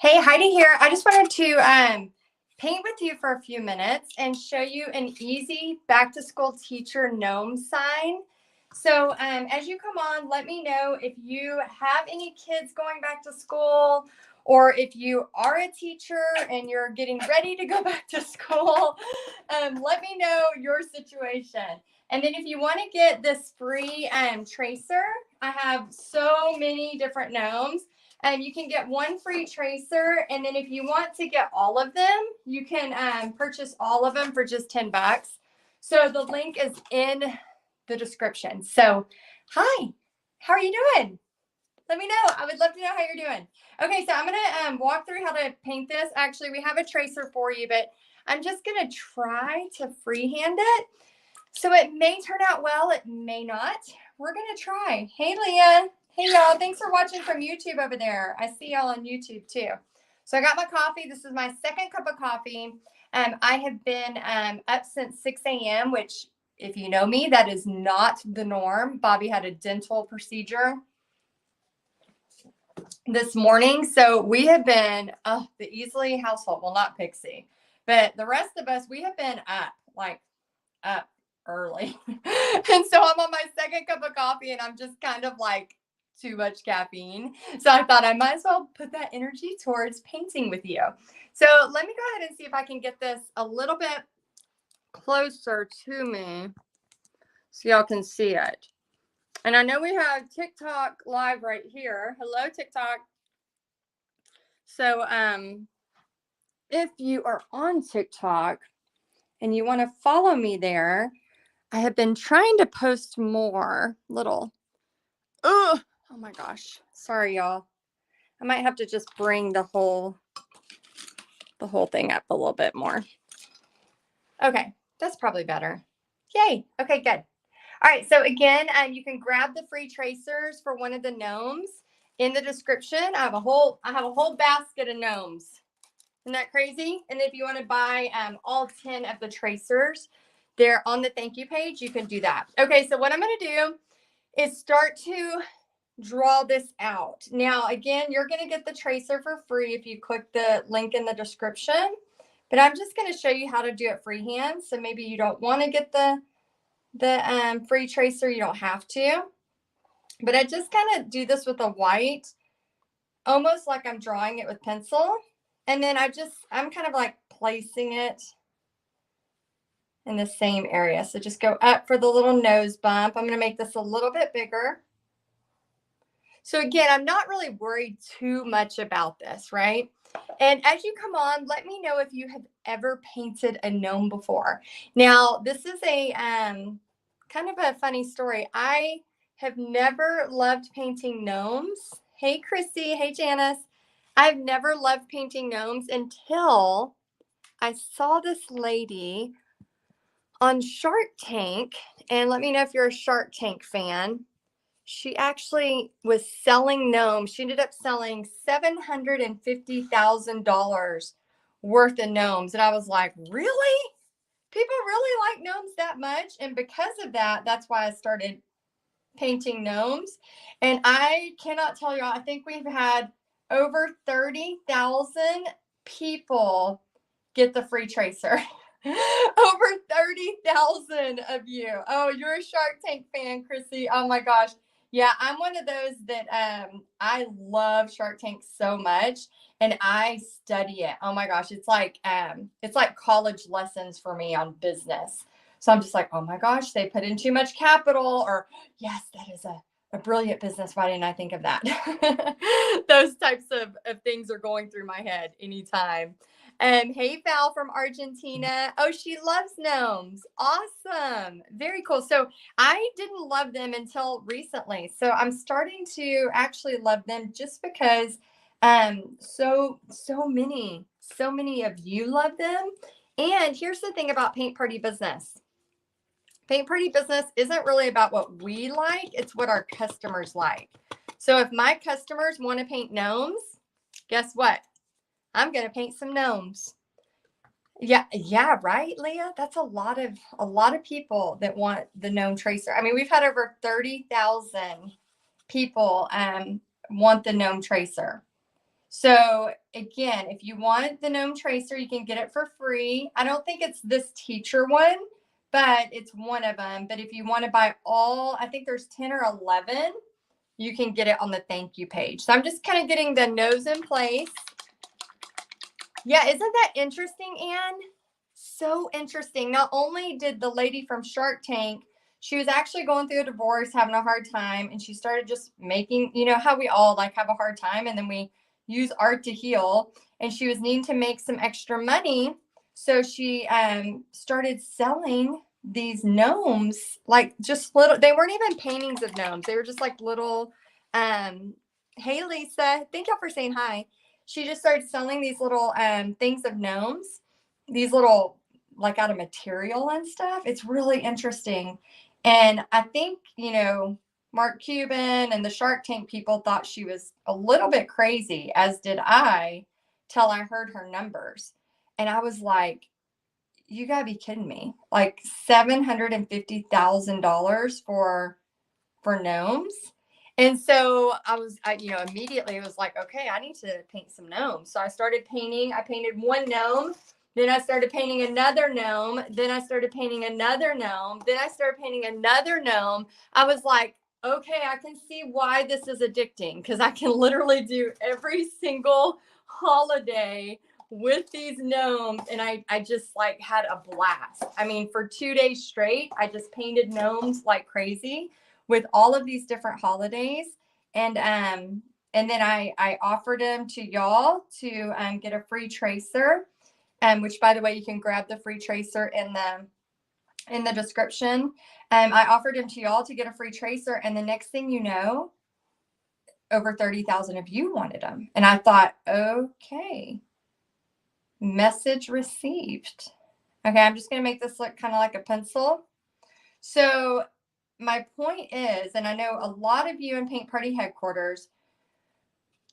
Hey, Heidi here. I just wanted to paint with you for a few minutes and show you an easy back to school teacher gnome sign. So as you come on, let me know if you have any kids going back to school or if you are a teacher and you're getting ready to go back to school. Let me know your situation. And then if you want to get this free tracer, I have so many different gnomes. You can get one free tracer, and then if you want to get all of them, you can purchase all of them for just $10. So the link is in the description. So, hi, how are you doing? Let me know. I would love to know how you're doing. Okay, so I'm gonna walk through how to paint this. Actually, we have a tracer for you, but I'm just gonna try to freehand it. So it may turn out well, it may not. We're gonna try. Hey, Leah. Hey, y'all. Thanks for watching from YouTube over there. I see y'all on YouTube too. So I got my coffee. This is my second cup of coffee. I have been up since 6 a.m., which, if you know me, that is not the norm. Bobby had a dental procedure this morning. So we have been, the Easley household, well, not Pixie, but the rest of us, we have been up early. And so I'm on my second cup of coffee and I'm just kind of like too much caffeine. So I thought I might as well put that energy towards painting with you. So let me go ahead and see if I can get this a little bit closer to me so y'all can see it. And I know we have TikTok live right here. Hello, TikTok. So if you are on TikTok and you want to follow me there, I have been trying to post more little. Oh my gosh. Sorry, y'all. I might have to just bring the whole thing up a little bit more. Okay, that's probably better. Yay. Okay, good. All right, so again, you can grab the free tracers for one of the gnomes in the description. I have a whole basket of gnomes. Isn't that crazy? And if you want to buy all 10 of the tracers, they're on the thank you page. You can do that. Okay, so what I'm going to do is start to draw this out. Now, again, you're going to get the tracer for free if you click the link in the description. But I'm just going to show you how to do it freehand. So maybe you don't want to get the free tracer. You don't have to. But I just kind of do this with a white, almost like I'm drawing it with pencil. And then I'm kind of like placing it in the same area. So just go up for the little nose bump. I'm going to make this a little bit bigger. So again, I'm not really worried too much about this, right? And as you come on, let me know if you have ever painted a gnome before. Now, this is a kind of a funny story. I have never loved painting gnomes. Hey, Chrissy. Hey, Janice. I've never loved painting gnomes until I saw this lady on Shark Tank. And let me know if you're a Shark Tank fan. She actually was selling gnomes. She ended up selling $750,000 worth of gnomes. And I was like, really? People really like gnomes that much? And because of that, that's why I started painting gnomes. And I cannot tell y'all, I think we've had over 30,000 people get the free tracer. Over 30,000 of you. Oh, you're a Shark Tank fan, Chrissy. Oh my gosh. Yeah, I'm one of those that I love Shark Tank so much and I study it. Oh my gosh, it's like college lessons for me on business. So I'm just like, oh my gosh, they put in too much capital, or yes, that is a brilliant business. Why didn't I think of that? Those types of things are going through my head anytime. Hey, Val from Argentina. Oh, she loves gnomes. Awesome. Very cool. So I didn't love them until recently. So I'm starting to actually love them just because so many of you love them. And here's the thing about Paint Party Business. Paint Party Business isn't really about what we like, it's what our customers like. So if my customers want to paint gnomes, guess what? I'm going to paint some gnomes. Yeah, right, Leah? That's a lot of people that want the gnome tracer. I mean, we've had over 30,000 people want the gnome tracer. So again, if you want the gnome tracer, you can get it for free. I don't think it's this teacher one, but it's one of them. But if you want to buy all, I think there's 10 or 11, you can get it on the thank you page. So I'm just kind of getting the nose in place. Yeah, isn't that interesting, Anne? So interesting. Not only did the lady from Shark Tank, she was actually going through a divorce, having a hard time, and she started just making, you know, how we all like have a hard time, and then we use art to heal. And she was needing to make some extra money. So she started selling these gnomes, like just little, they weren't even paintings of gnomes. They were just like little, hey, Lisa, thank y'all for saying hi. She just started selling these little things of gnomes, these little like out of material and stuff. It's really interesting. And I think, you know, Mark Cuban and the Shark Tank people thought she was a little bit crazy, as did I, till I heard her numbers. And I was like, you gotta be kidding me. Like $750,000 for gnomes. And so you know, immediately it was like, okay, I need to paint some gnomes. So I started painting. I painted one gnome. Then I started painting another gnome. Then I started painting another gnome. Then I started painting another gnome. I was like, okay, I can see why this is addicting, because I can literally do every single holiday with these gnomes. And I just like had a blast. I mean, for 2 days straight, I just painted gnomes like crazy with all of these different holidays. And then I offered them to y'all to get a free tracer, which, by the way, you can grab the free tracer in the description. I offered them to y'all to get a free tracer, and the next thing you know, over 30,000 of you wanted them. And I thought, okay, message received. Okay, I'm just going to make this look kind of like a pencil. So my point is, and I know a lot of you in Paint Party headquarters,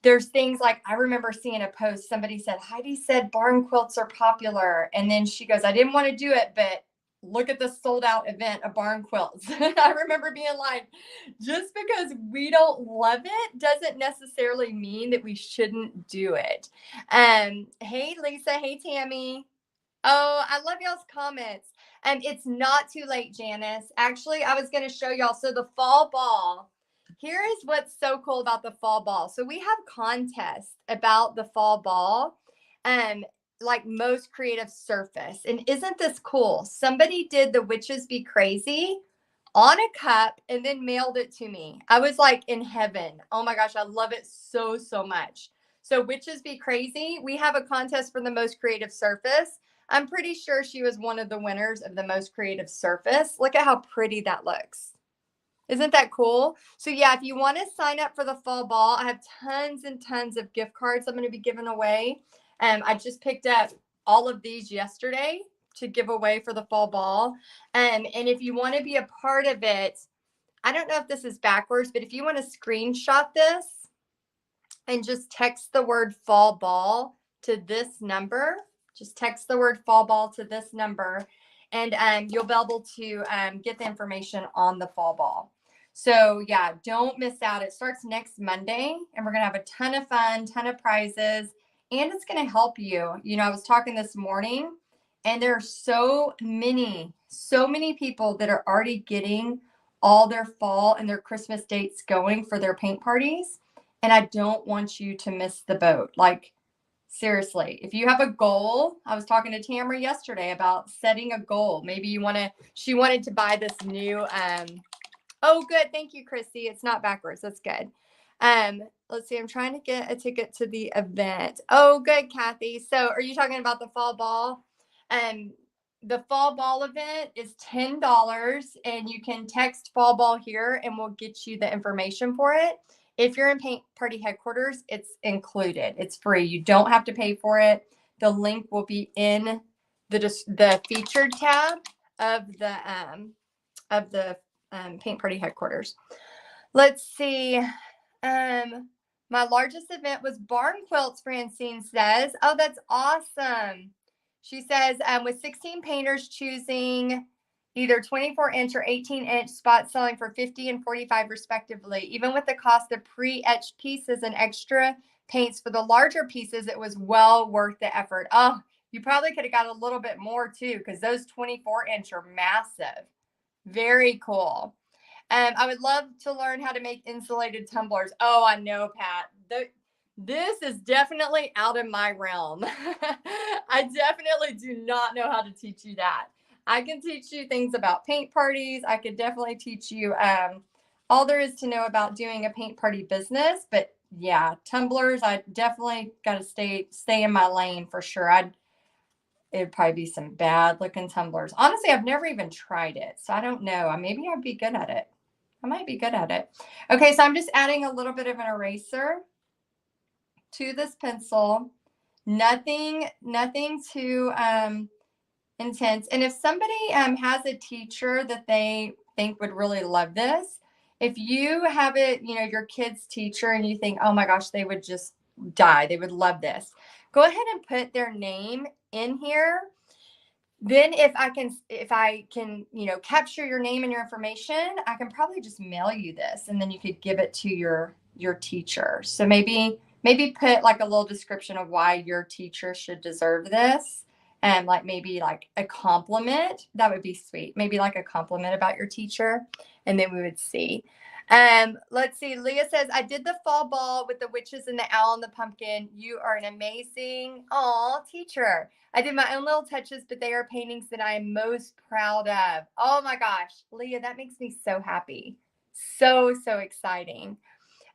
there's things like, I remember seeing a post, somebody said, Heidi said barn quilts are popular. And then she goes, I didn't want to do it, but look at the sold out event of barn quilts. I remember being like, just because we don't love it doesn't necessarily mean that we shouldn't do it. Hey, Lisa. Hey, Tammy. Oh, I love y'all's comments. And it's not too late, Janice. Actually, I was going to show y'all. So the fall ball, here is what's so cool about the fall ball. So we have contests about the fall ball, like most creative surface. And isn't this cool? Somebody did the Witches Be Crazy on a cup and then mailed it to me. I was like in heaven. Oh my gosh, I love it so, so much. So Witches Be Crazy, we have a contest for the most creative surface. I'm pretty sure she was one of the winners of the most creative surface. Look at how pretty that looks. Isn't that cool? So yeah, if you want to sign up for the fall ball, I have tons and tons of gift cards I'm going to be giving away. I just picked up all of these yesterday to give away for the fall ball. And if you want to be a part of it, I don't know if this is backwards, but if you want to screenshot this and just text the word fall ball to this number, just text the word fall ball to this number, and you'll be able to get the information on the fall ball. So yeah, don't miss out. It starts next Monday, and we're going to have a ton of fun, ton of prizes, and it's going to help you. You know, I was talking this morning, and there are so many people that are already getting all their fall and their Christmas dates going for their paint parties. And I don't want you to miss the boat. Like, seriously, if you have a goal, I was talking to Tamara yesterday about setting a goal. Maybe you want to, she wanted to buy this new, oh, good. Thank you, Chrissy. It's not backwards. That's good. Let's see. I'm trying to get a ticket to the event. Oh, good, Kathy. So are you talking about the fall ball? The fall ball event is $10, and you can text fall ball here and we'll get you the information for it. If you're in Paint Party headquarters, it's included. It's free. You don't have to pay for it. The link will be in the featured tab of the Paint Party headquarters. Let's see. My largest event was barn quilts, Francine says. Oh, that's awesome. She says, with 16 painters choosing either 24-inch or 18-inch spots selling for $50 and $45 respectively. Even with the cost of pre-etched pieces, an extra paints for the larger pieces, it was well worth the effort. Oh, you probably could have got a little bit more too, because those 24-inch are massive. Very cool. I would love to learn how to make insulated tumblers. Oh, I know, Pat. This is definitely out of my realm. I definitely do not know how to teach you that. I can teach you things about paint parties. I could definitely teach you all there is to know about doing a paint party business. But yeah, tumblers, I definitely got to stay in my lane for sure. It'd probably be some bad looking tumblers. Honestly, I've never even tried it, so I don't know. Maybe I'd be good at it. I might be good at it. Okay, so I'm just adding a little bit of an eraser to this pencil. Nothing too intense. And if somebody has a teacher that they think would really love this, if you have it, your kid's teacher, and you think, oh my gosh, they would just die, they would love this, go ahead and put their name in here. Then if I can, capture your name and your information, I can probably just mail you this, and then you could give it to your teacher. So maybe put like a little description of why your teacher should deserve this. And maybe a compliment. That would be sweet. Maybe like a compliment about your teacher. And then we would see. Let's see. Leah says, I did the fall ball with the witches and the owl and the pumpkin. You are an amazing teacher. I did my own little touches, but they are paintings that I am most proud of. Oh my gosh, Leah, that makes me so happy. So exciting.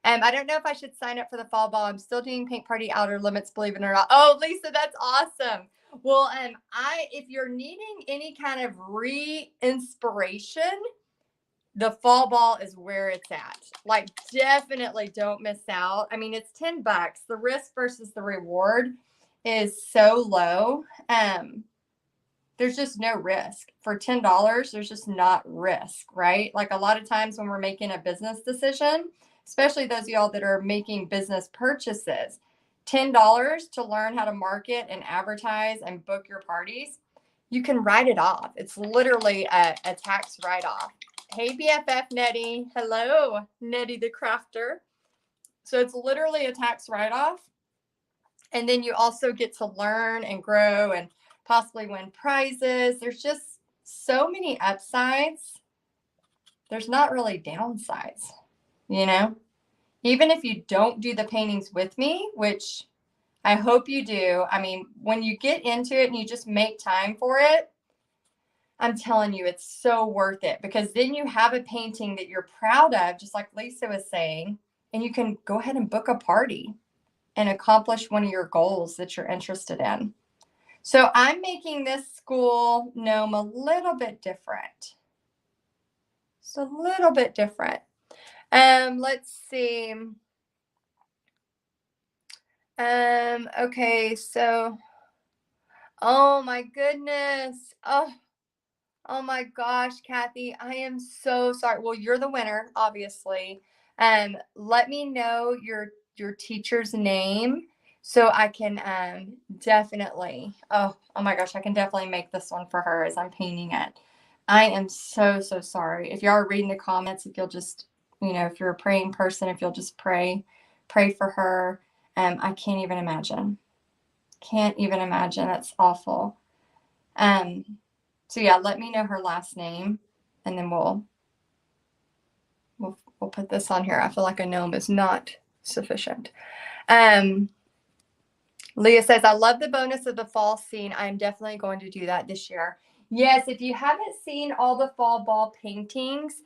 I don't know if I should sign up for the fall ball. I'm still doing paint party outer limits, believe it or not. Oh, Lisa, that's awesome. Well, if you're needing any kind of re-inspiration, the fall ball is where it's at. Definitely don't miss out. It's $10. The risk versus the reward is so low. There's just no risk. For $10, there's just not risk, right? A lot of times when we're making a business decision, especially those of y'all that are making business purchases, $10 to learn how to market and advertise and book your parties, you can write it off. It's literally a tax write-off. Hey, BFF Nettie. Hello, Nettie the Crafter. So it's literally a tax write-off. And then you also get to learn and grow and possibly win prizes. There's just so many upsides. There's not really downsides, Even if you don't do the paintings with me, which I hope you do. When you get into it and you just make time for it, I'm telling you, it's so worth it, because then you have a painting that you're proud of, just like Lisa was saying, and you can go ahead and book a party and accomplish one of your goals that you're interested in. So I'm making this school gnome a little bit different. Just a little bit different. Let's see. Okay, so, oh my goodness. Oh my gosh, Kathy, I am so sorry. Well, you're the winner, obviously. Let me know your teacher's name so I can definitely, oh my gosh, I can definitely make this one for her as I'm painting it. I am so sorry. If y'all are reading the comments, if you'll just, if you're a praying person, if you'll just pray for her. I can't even imagine. Can't even imagine. That's awful. So yeah, let me know her last name, and then we'll put this on here. I feel like a gnome is not sufficient. Leah says, I love the bonus of the fall scene. I'm definitely going to do that this year. Yes, if you haven't seen all the fall ball paintings,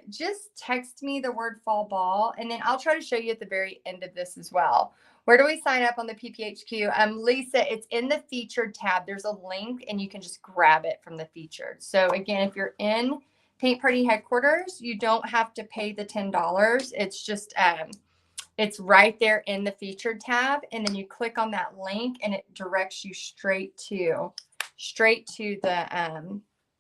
just text me the word fall ball, and then I'll try to show you at the very end of this as well. Where do we sign up on the PPHQ? Lisa, it's in the featured tab. There's a link, and you can just grab it from the featured. So again, if you're in Paint Party headquarters, you don't have to pay the $10. It's just it's right there in the featured tab, and then you click on that link, and it directs you straight to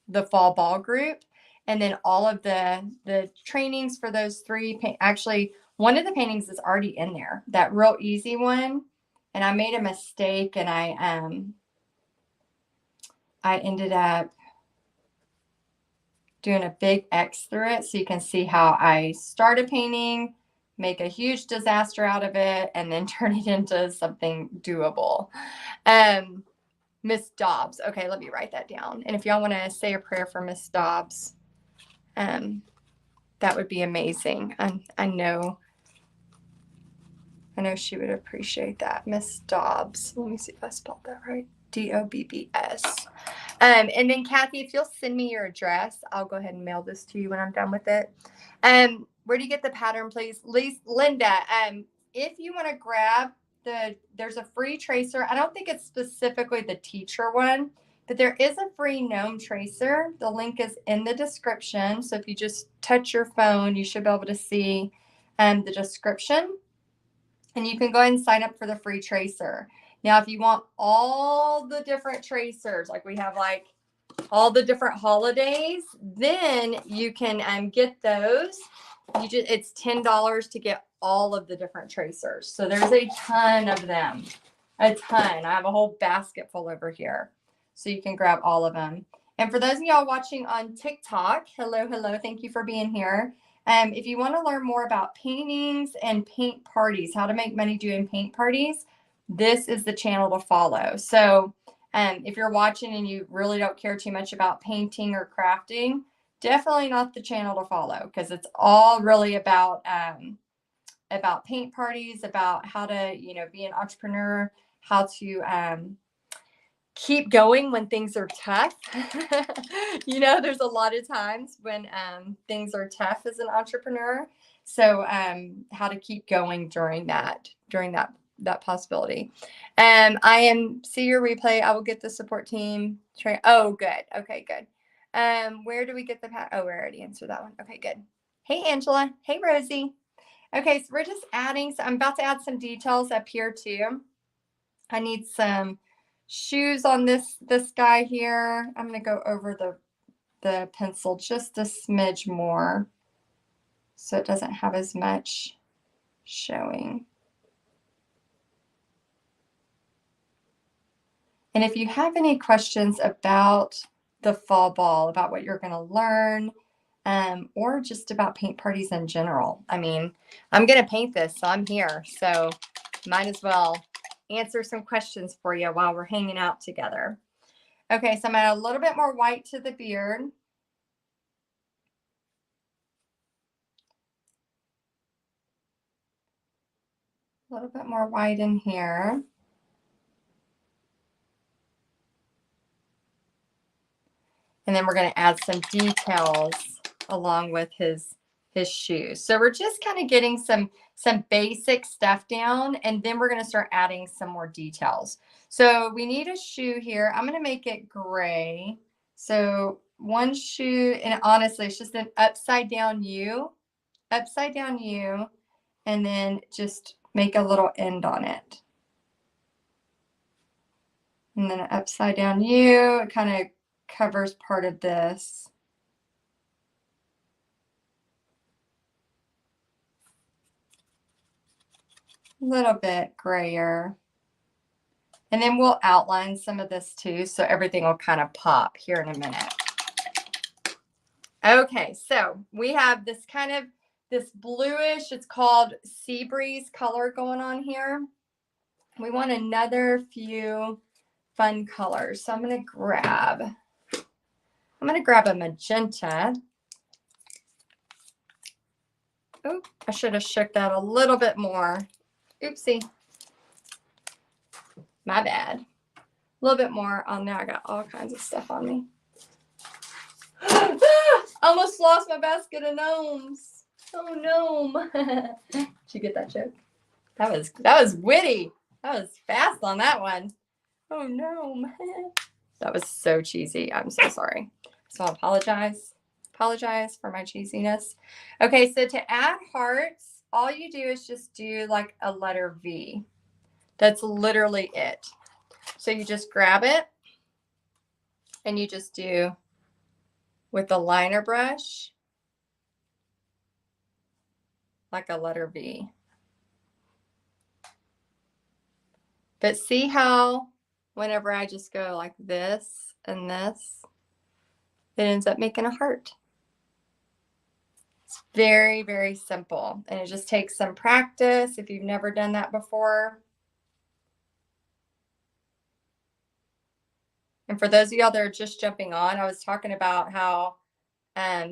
the fall ball group. And then all of the trainings for those three, actually one of the paintings is already in there, that real easy one. And I made a mistake, and I ended up doing a big X through it, so you can see how I start a painting, make a huge disaster out of it and then turn it into something doable. Miss Dobbs. Okay, let me write that down. And if y'all want to say a prayer for Miss Dobbs, that would be amazing. I know she would appreciate that. Miss Dobbs. Let me see if I spelled that right. Dobbs. And then Kathy, if you'll send me your address, I'll go ahead and mail this to you when I'm done with it. Where do you get the pattern, please? Linda, if you want to grab there's a free tracer. I don't think it's specifically the teacher one, but there is a free gnome tracer. The link is in the description. So if you just touch your phone, you should be able to see the description. And you can go ahead and sign up for the free tracer. Now, if you want all the different tracers, like we have like all the different holidays, then you can get those. It's $10 to get all of the different tracers. So there's a ton of them, a ton. I have a whole basket full over here. So you can grab all of them. And for those of y'all watching on TikTok, hello. Thank you for being here. If you want to learn more about paintings and paint parties, how to make money doing paint parties, this is the channel to follow. So if you're watching and you really don't care too much about painting or crafting, definitely not the channel to follow, because it's all really about paint parties, about how to, be an entrepreneur, how to keep going when things are tough. There's a lot of times when things are tough as an entrepreneur. So how to keep going during that possibility. See your replay. I will get the support team. Oh, good. Okay, good. Where do we get the we already answered that one. Okay, good. Hey, Angela. Hey, Rosie. Okay, so we're just adding. So I'm about to add some details up here too. I need some shoes on this guy here. I'm going to go over the pencil just a smidge more so it doesn't have as much showing. And if you have any questions about the fall ball, about what you're going to learn, or just about paint parties in general, I mean, I'm going to paint this, so I'm here. So might as well answer some questions for you while we're hanging out together. Okay, so I'm going to add a little bit more white to the beard. A little bit more white in here. And then we're going to add some details along with his shoes. So we're just kind of getting some basic stuff down, and then we're going to start adding some more details. So we need a shoe here. I'm going to make it gray. So one shoe, and honestly, it's just an upside down U, and then just make a little end on it. And then an upside down U, it kind of covers part of this. A little bit grayer. And then we'll outline some of this too, so everything will kind of pop here in a minute. Okay, so we have this bluish, it's called sea breeze color going on here. We want another few fun colors. So I'm going to grab a magenta. Oh, I should have shook that a little bit more. Oopsie. My bad. A little bit more on there. I got all kinds of stuff on me. Almost lost my basket of gnomes. Oh, gnome. Did you get that joke? That was witty. That was fast on that one. Oh, gnome. That was so cheesy. I'm so sorry. So I apologize for my cheesiness. Okay, so to add hearts, all you do is just do like a letter V. That's literally it. So you just grab it and you just do with the liner brush like a letter V. But see how whenever I just go like this and this, it ends up making a heart. It's very, very simple. And it just takes some practice if you've never done that before. And for those of y'all that are just jumping on, I was talking about how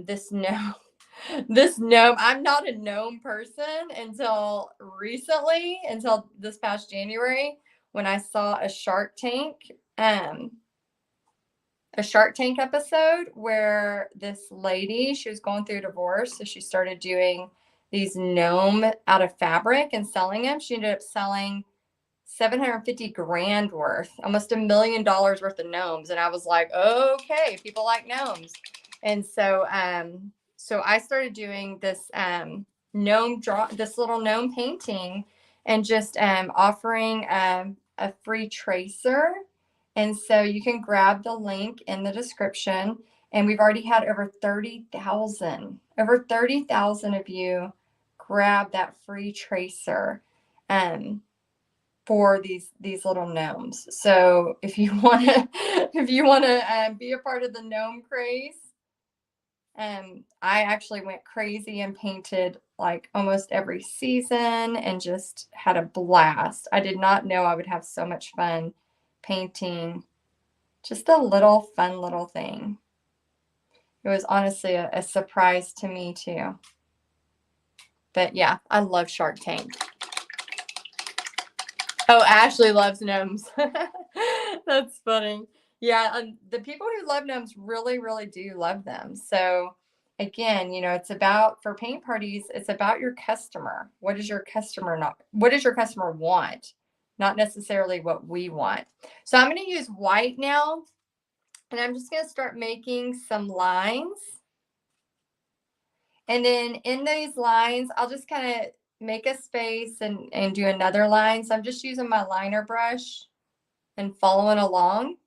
this gnome, this gnome, I'm not a gnome person until recently, until this past January, when I saw a Shark Tank episode where this lady, she was going through a divorce, so she started doing these gnome out of fabric and selling them. She ended up selling 750 grand worth, almost $1 million worth of gnomes. And I was like, okay, people like gnomes. And so, so I started doing this this little gnome painting, and just offering a free tracer. And so you can grab the link in the description. And we've already had over 30,000 of you grab that free tracer. For these little gnomes. So if you want to be a part of the gnome craze, I actually went crazy and painted like almost every season and just had a blast. I did not know I would have so much fun painting just a little fun little thing. It was honestly a surprise to me too. But yeah, I love Shark Tank. Oh, Ashley loves gnomes. That's funny. Yeah, the people who love gnomes really, really do love them. So again, it's about, for paint parties, it's about your customer. What does your customer want? Not necessarily what we want. So I'm going to use white now, and I'm just going to start making some lines. And then in those lines, I'll just kind of make a space and do another line. So I'm just using my liner brush and following along.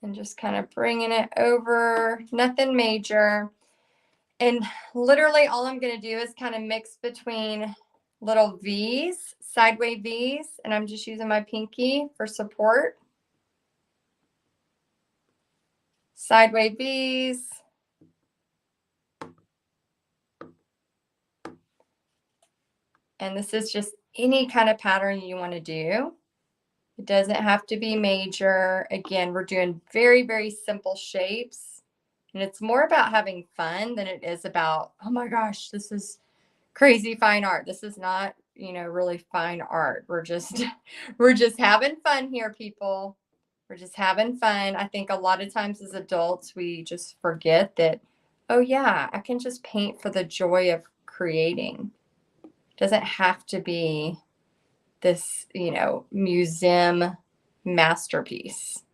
And just kind of bringing it over, nothing major. And literally all I'm going to do is kind of mix between little V's, sideways V's, and I'm just using my pinky for support. Sideways V's. And this is just any kind of pattern you want to do. It doesn't have to be major. Again, we're doing very, very simple shapes. And it's more about having fun than it is about, oh my gosh, this is crazy fine art. This is not, really fine art. We're just having fun here, people. We're just having fun. I think a lot of times as adults, we just forget that, oh yeah, I can just paint for the joy of creating. It doesn't have to be this, museum masterpiece,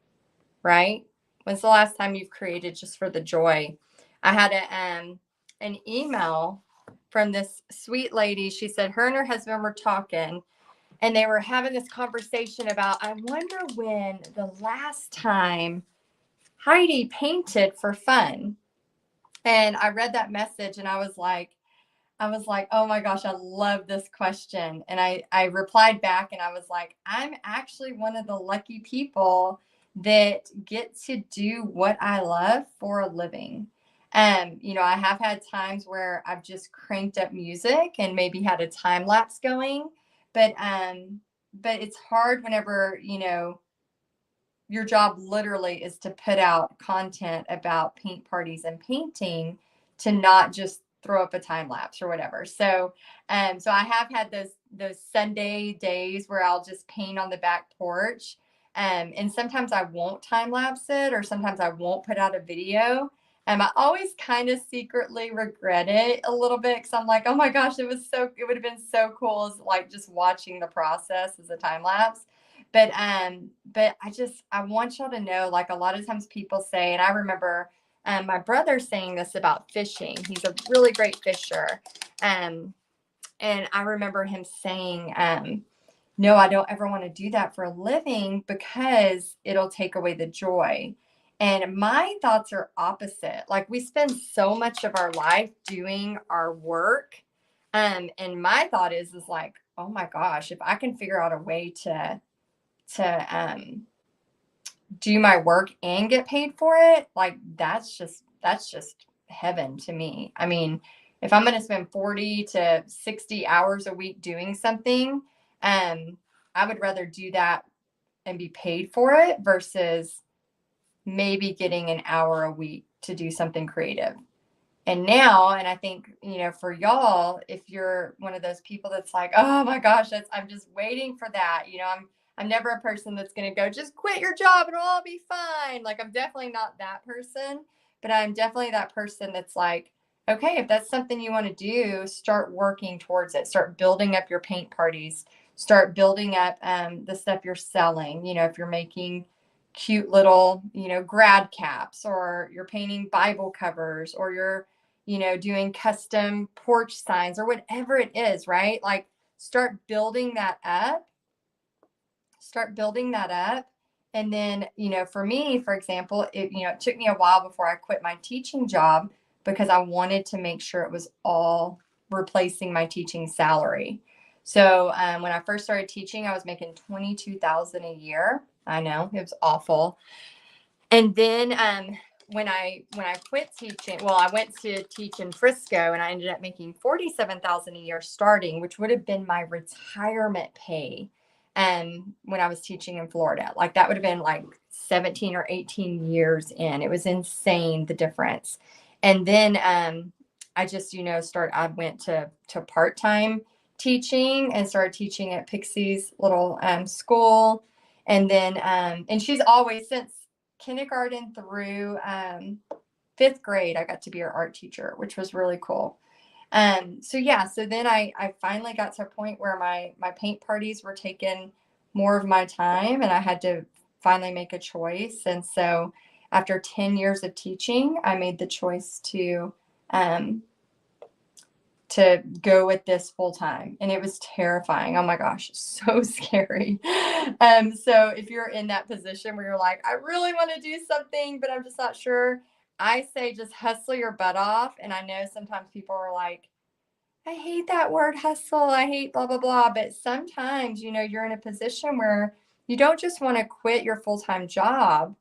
right? When's the last time you've created just for the joy? I had an email from this sweet lady. She said her and her husband were talking, and they were having this conversation about, I wonder when the last time Heidi painted for fun. And I read that message and I was like, oh my gosh, I love this question. And I replied back and I was like, I'm actually one of the lucky people that get to do what I love for a living. I have had times where I've just cranked up music and maybe had a time lapse going, but it's hard whenever, your job literally is to put out content about paint parties and painting, to not just throw up a time lapse or whatever. So so I have had those Sunday days where I'll just paint on the back porch. And sometimes I won't time lapse it, or sometimes I won't put out a video. I always kind of secretly regret it a little bit, because I'm like, oh my gosh, it would have been so cool, as like just watching the process as a time lapse. But I want y'all to know, like, a lot of times people say, and I remember my brother saying this about fishing. He's a really great fisher. And I remember him saying, no, I don't ever want to do that for a living because it'll take away the joy. And my thoughts are opposite. Like, we spend so much of our life doing our work. And my thought is like, oh my gosh, if I can figure out a way to do my work and get paid for it, like that's just heaven to me. I mean, if I'm going to spend 40 to 60 hours a week doing something, I would rather do that and be paid for it versus maybe getting an hour a week to do something creative. And now, and I think, for y'all, if you're one of those people that's like, oh my gosh, I'm just waiting for that. I'm never a person that's going to go, just quit your job and it'll all be fine. Like, I'm definitely not that person, but I'm definitely that person that's like, okay, if that's something you want to do, start working towards it. Start building up your paint parties. Start building up the stuff you're selling. If you're making cute little, grad caps, or you're painting Bible covers, or you're, doing custom porch signs, or whatever it is, right? Like, start building that up. And then, for me, for example, it took me a while before I quit my teaching job because I wanted to make sure it was all replacing my teaching salary. So when I first started teaching, I was making $22,000 a year. I know, it was awful. And then when I quit teaching, well, I went to teach in Frisco, and I ended up making $47,000 a year starting, which would have been my retirement pay. When I was teaching in Florida, like that would have been like 17 or 18 years in. It was insane, the difference. And then I just, I went to part-time teaching and started teaching at Pixie's little school. And then, and she's always, since kindergarten through 5th grade, I got to be her art teacher, which was really cool. So then I finally got to a point where my paint parties were taking more of my time, and I had to finally make a choice. And so after 10 years of teaching, I made the choice to go with this full time. And it was terrifying. Oh my gosh, so scary. So if you're in that position where you're like, I really want to do something, but I'm just not sure, I say just hustle your butt off. And I know sometimes people are like, I hate that word hustle. I hate blah, blah, blah. But sometimes, you're in a position where you don't just want to quit your full-time job,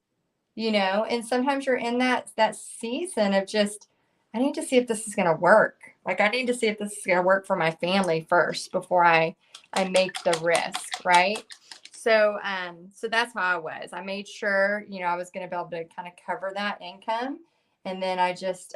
and sometimes you're in that season of just, I need to see if this is going to work. Like, I need to see if this is going to work for my family first before I make the risk. Right. So, so that's how I was. I made sure, I was going to be able to kind of cover that income. And then I just,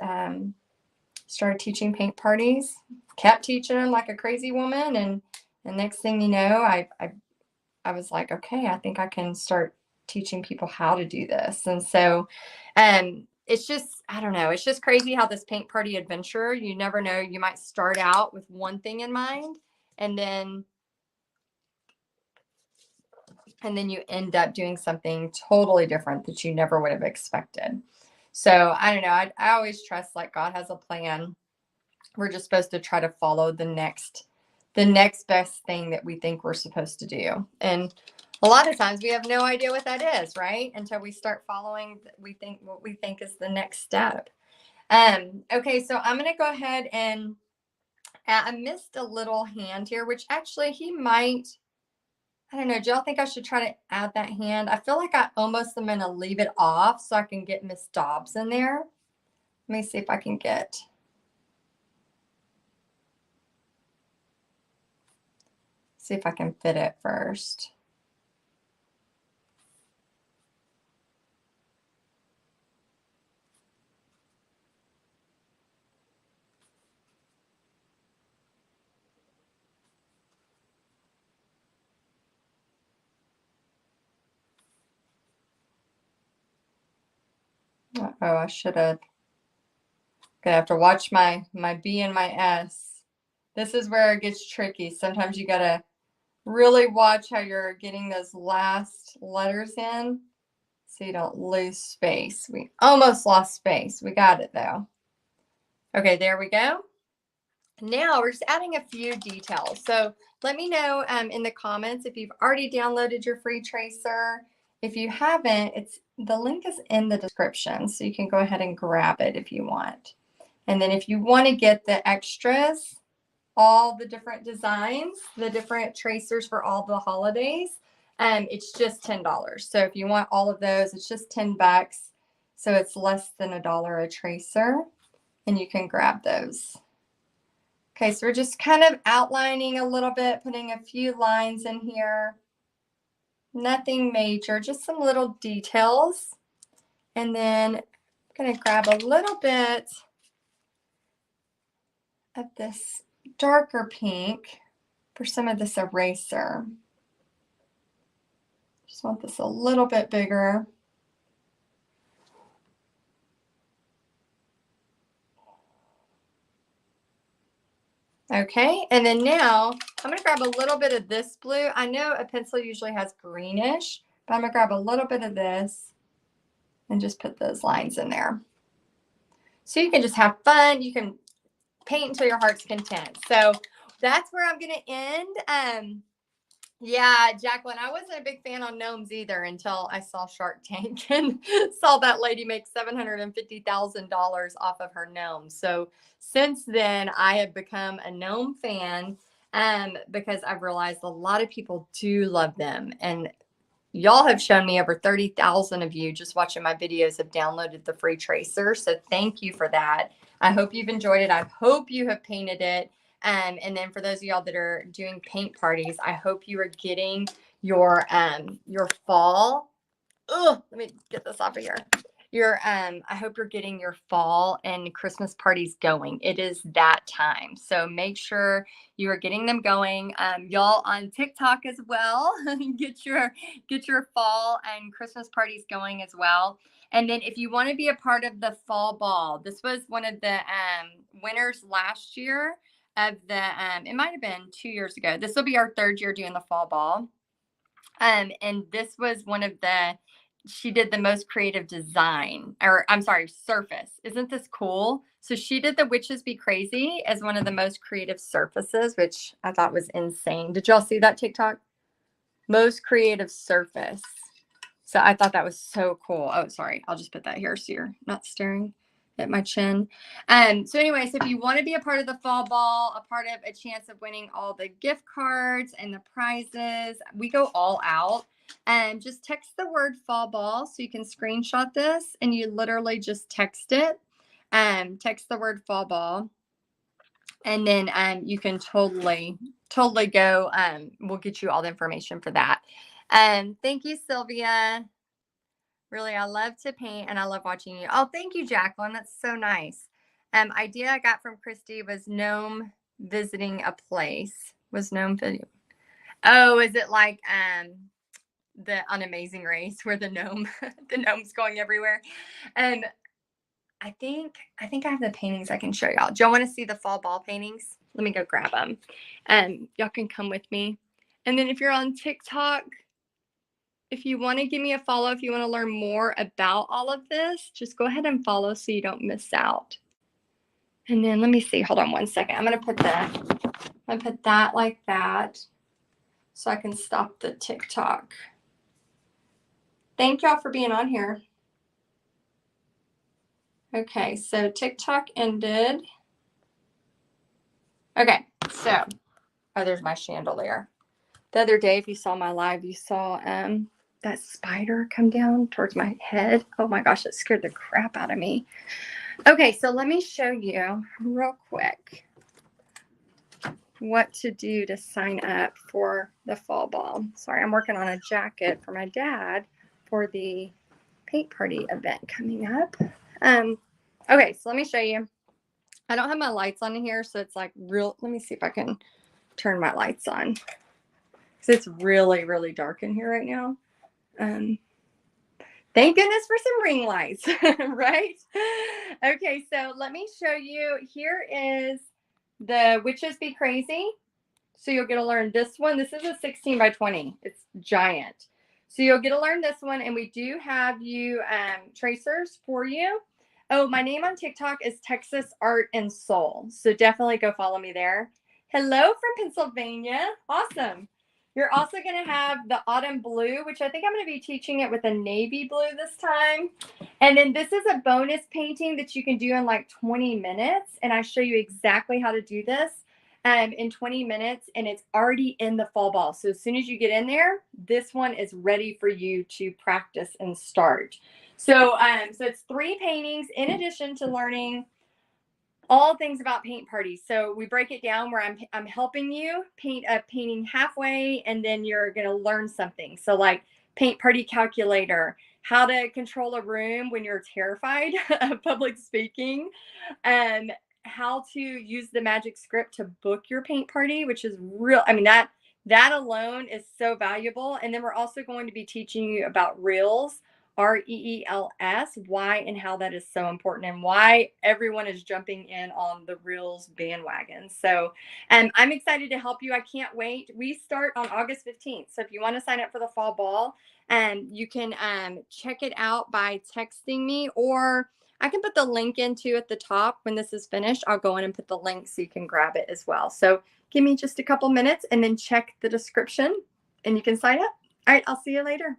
started teaching paint parties, kept teaching them like a crazy woman. And the next thing you know, I was like, okay, I think I can start teaching people how to do this. And so, it's just, I don't know, it's just crazy how this paint party adventure, you never know, you might start out with one thing in mind, and then you end up doing something totally different that you never would have expected. So I don't know. I always trust, like, God has a plan. We're just supposed to try to follow the next best thing that we think we're supposed to do. And a lot of times we have no idea what that is, right? Until we start following what we think is the next step. Okay, so I'm going to go ahead and I missed a little hand here, which actually he might, I don't know. Do y'all think I should try to add that hand? I feel like I almost am going to leave it off so I can get Miss Dobbs in there. Let me see if I can see if I can fit it first. Oh, I should have. Gonna have to watch my B and my S. This is where it gets tricky. Sometimes you gotta really watch how you're getting those last letters in so you don't lose space. We almost lost space. We got it though. Okay, there we go. Now we're just adding a few details. So let me know in the comments if you've already downloaded your free tracer. If you haven't, the link is in the description, so you can go ahead and grab it if you want. And then if you want to get the extras, all the different designs, the different tracers for all the holidays, It's just $10. So if you want all of those, it's just $10. So it's less than $1 a tracer, and you can grab those. Okay, so we're just kind of outlining a little bit, putting a few lines in here. Nothing major, just some little details. And then I'm going to grab a little bit of this darker pink for some of this eraser. Just want this a little bit bigger. Okay, and then now I'm going to grab a little bit of this blue. I know a pencil usually has greenish, but I'm going to grab a little bit of this and just put those lines in there. So you can just have fun. You can paint until your heart's content. So that's where I'm going to end. Yeah, Jacqueline, I wasn't a big fan on gnomes either until I saw Shark Tank and saw that lady make $750,000 off of her gnomes. So since then, I have become a gnome fan because I've realized a lot of people do love them. And y'all have shown me over 30,000 of you just watching my videos have downloaded the free tracer. So thank you for that. I hope you've enjoyed it. I hope you have painted it. And then for those of y'all that are doing paint parties, I hope you are getting your fall. Oh, let me get this off of here. I hope you're getting your fall and Christmas parties going. It is that time. So make sure you are getting them going. Y'all on TikTok as well. Get your fall and Christmas parties going as well. And then if you want to be a part of the fall ball, this was one of the winners last year of the it might have been 2 years ago. This will be our 3rd year doing the fall ball. And this was one of she did the most creative design, or I'm sorry, surface. Isn't this cool? So she did the Witches Be Crazy as one of the most creative surfaces, which I thought was insane. Did y'all see that TikTok? Most creative surface. So I thought that was so cool. Oh, sorry. I'll just put that here so you're not staring at my chin. So anyways, if you want to be a part of the fall ball, a part of a chance of winning all the gift cards and the prizes, we go all out. And just text the word fall ball so you can screenshot this and you literally just text it. Text the word fall ball. And then you can totally go. We'll get you all the information for that. Thank you, Sylvia. Really, I love to paint and I love watching you. Oh, thank you, Jacqueline. That's so nice. Idea I got from Christy was gnome visiting a place. Was gnome video? Oh, is it like the Amazing Race where the gnome's going everywhere? And I think I have the paintings I can show y'all. Do y'all want to see the fall ball paintings? Let me go grab them. Y'all can come with me. And then if you're on TikTok, if you want to give me a follow, if you want to learn more about all of this, just go ahead and follow so you don't miss out. And then let me see. Hold on one second. I'm going to put that like that so I can stop the TikTok. Thank y'all for being on here. Okay, so TikTok ended. Okay, so, oh, there's my chandelier. The other day, if you saw my live, you saw that spider come down towards my head. Oh my gosh, it scared the crap out of me. Okay, so let me show you real quick what to do to sign up for the fall ball. Sorry, I'm working on a jacket for my dad for the paint party event coming up. Okay, so let me show you. I don't have my lights on here, so it's like real. Let me see if I can turn my lights on. Because it's really, really dark in here right now. Thank goodness for some ring lights, right? Okay, so let me show you. Here is the Witches Be Crazy. So you'll get to learn this one. This is a 16 by 20. It's giant. So you'll get to learn this one. And we do have you tracers for you. Oh, my name on TikTok is Texas Art and Soul. So definitely go follow me there. Hello from Pennsylvania. Awesome. You're also going to have the autumn blue, which I think I'm going to be teaching it with a navy blue this time. And then this is a bonus painting that you can do in like 20 minutes. And I show you exactly how to do this. in 20 minutes, and it's already in the fall ball. So as soon as you get in there, this one is ready for you to practice and start. So so it's 3 paintings in addition to learning all things about paint parties. So we break it down where I'm helping you paint a painting halfway, and then you're going to learn something. So like paint party calculator, how to control a room when you're terrified of public speaking, and how to use the magic script to book your paint party, which is real. I mean, that alone is so valuable. And then we're also going to be teaching you about reels, REELS, why and how that is so important, and why everyone is jumping in on the reels bandwagon. So I'm excited to help you. I can't wait. We start on August 15th. So if you want to sign up for the fall ball, you can check it out by texting me, or I can put the link into at the top when this is finished. I'll go in and put the link so you can grab it as well. So give me just a couple minutes and then check the description and you can sign up. All right, I'll see you later.